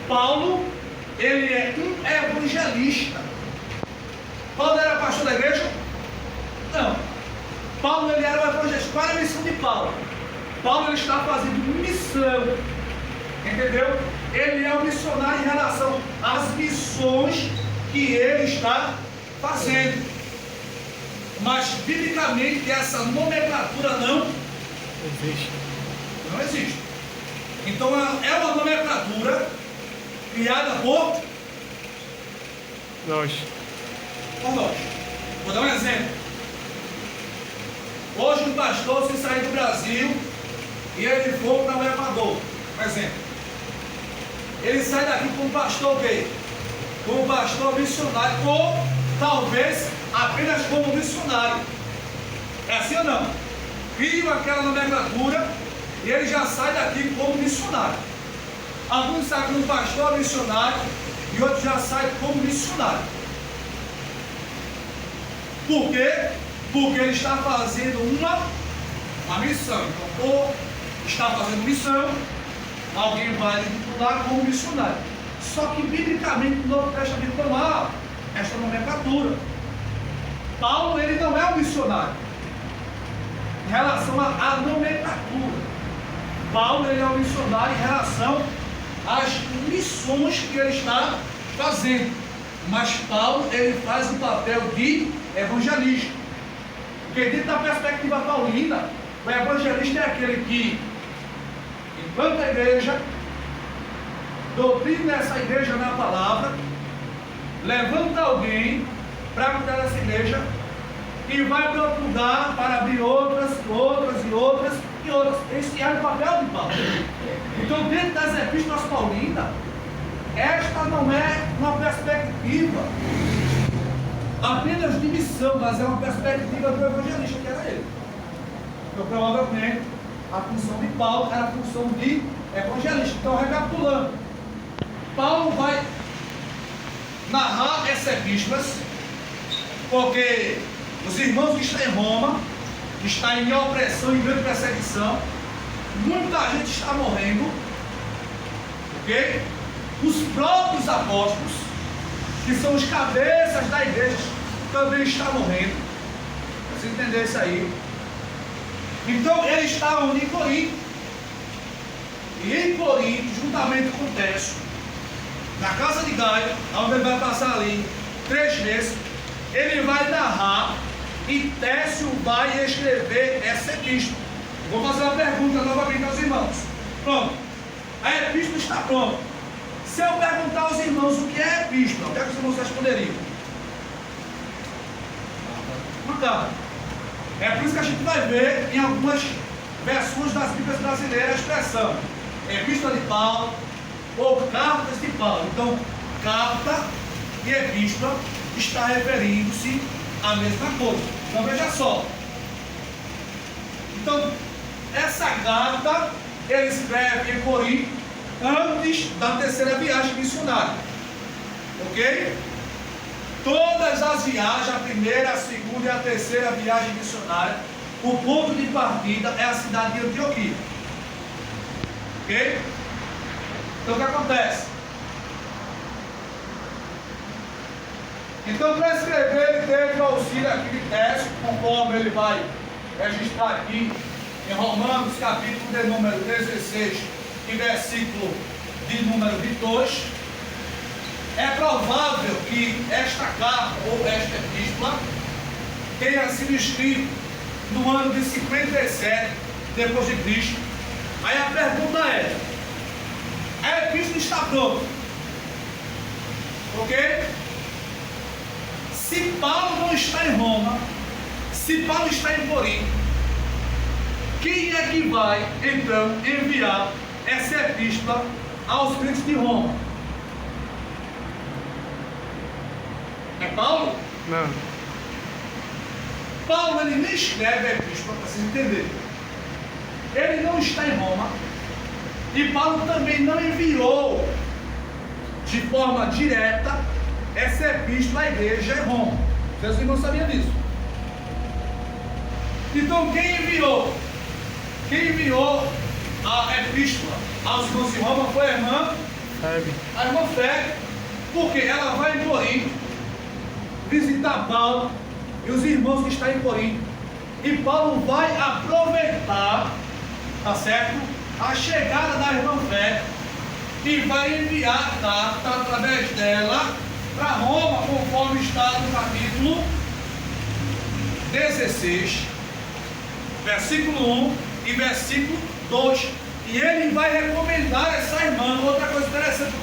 Paulo, ele é um evangelista. Paulo era pastor da igreja? Não. Paulo, ele era um evangelista. Qual era a missão de Paulo? Paulo, ele está fazendo missão. Entendeu? Ele é um missionário em relação às missões que ele está fazendo. Mas, biblicamente, essa nomenclatura não existe. Não existe. Então, é uma nomenclatura criada por nós. Por nós. Vou dar um exemplo. Hoje, um pastor, se sair do Brasil e ele for para o Equador, por exemplo, ele sai daqui como pastor gay, como pastor missionário, ou talvez apenas como missionário. É assim ou não? Cria aquela nomenclatura e ele já sai daqui como missionário. Alguns saem como pastor missionário e outros já saem como missionário. Por quê? Porque ele está fazendo uma missão. Então, ou está fazendo missão, alguém vai titular como missionário. Só que biblicamente no Novo Testamento não há esta nomenclatura. Paulo, ele não é um missionário em relação à nomenclatura. Paulo, ele é um missionário em relação às missões que ele está fazendo. Mas Paulo, ele faz o papel de evangelista. Porque dentro da perspectiva paulina, o evangelista é aquele que, enquanto a igreja, doutrina essa igreja na palavra, levanta alguém para cuidar dessa igreja e vai para outro lugar para abrir outras. Esse é o papel de Paulo. Então, dentro das epístolas paulinas, esta não é uma perspectiva apenas de missão, mas é uma perspectiva do evangelista, que era ele. Então, provavelmente, a função de Paulo era a função de evangelista. Então, recapitulando, Paulo vai narrar essas epístolas, porque os irmãos que estão em Roma, que estão em opressão, em grande perseguição, muita gente está morrendo, ok? Os próprios apóstolos, que são os cabeças da igreja, também estão morrendo. Você entender isso aí? Então ele está onde? Em Corinto. E em Corinto, juntamente com Tércio, na casa de Gaio, onde ele vai passar ali 3 meses, ele vai narrar e Tércio vai escrever essa epístola. Vou fazer uma pergunta novamente aos irmãos. Pronto, a epístola está pronta. Se eu perguntar aos irmãos o que é epístola, o que é que os irmãos responderiam? Uma carta. É por isso que a gente vai ver em algumas versões das Bíblias brasileiras a expressão epístola de Paulo ou cartas de Paulo. Então, carta e epístola está referindo-se à mesma coisa. Então, veja só. Então, essa carta ele escreve em Corinto antes da terceira viagem missionária. Ok? Todas as viagens, a primeira, a segunda e a terceira viagem missionária, o ponto de partida é a cidade de Antioquia. Ok? Então o que acontece? Então, para escrever, ele teve o auxílio aqui de Tércio, conforme ele vai registrar aqui em Romanos, capítulo de número 16 e versículo de número 22. É provável que esta carta ou esta epístola tenha sido escrita no ano de 57 depois de Cristo. Aí a pergunta é: a epístola está pronta, ok? Se Paulo não está em Roma, se Paulo está em Corinto, quem é que vai então enviar essa epístola aos crentes de Roma? É Paulo? Não. Paulo, ele nem escreve a epístola, para vocês entenderem. Ele não está em Roma. E Paulo também não enviou de forma direta essa epístola à igreja em Roma. Vocês não sabiam disso. Então quem enviou? Quem enviou a epístola aos irmãos de Roma foi a irmã A irmã Fé, porque ela vai em Corinto visitar Paulo e os irmãos que estão em Corinto. E Paulo vai aproveitar, tá certo? A chegada da irmã Fé e vai enviar carta através dela para Roma, conforme está no capítulo 16, versículo 1 e versículo 2. E ele vai recomendar essa irmã. Outra coisa interessante,